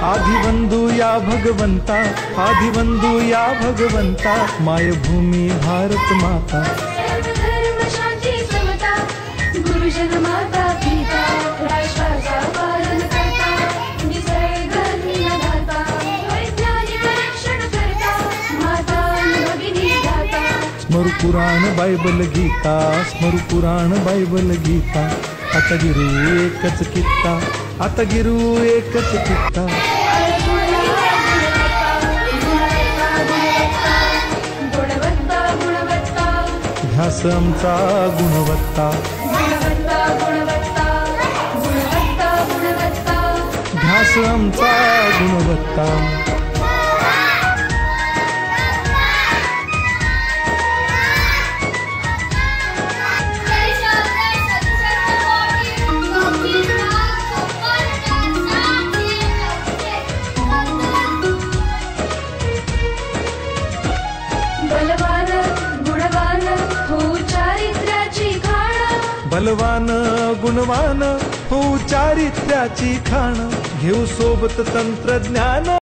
आदिबंधू या भगवंता, आदिबंधू या भगवंता, मायभूमी भारत माता। धर्म शांती समता, गुरुजन माता पिता, राष्ट्राचा पालन करता, निसर्ग नियमाता, वैज्ञानिक रक्षण करता, माता भगिनी दाता। स्मरू पुराण बायबल गीता, स्मरू पुराण बायबल गीता, आता गिरू एकच कित्ता, आता गिरू एकच कित्ता। गुणवत्ता गुणवत्ता, ध्यास आमचा गुणवत्ता, गुणवत्ता गुणवत्ता, गुणवत्ता गुणवत्ता। ध्यास आमचा गुणवत्ता। बलवान गुणवान हो चारित्र्याची खाण, बलवान गुणवान हो चारित्र्याची खाण, घेऊ सोबत तंत्रज्ञान।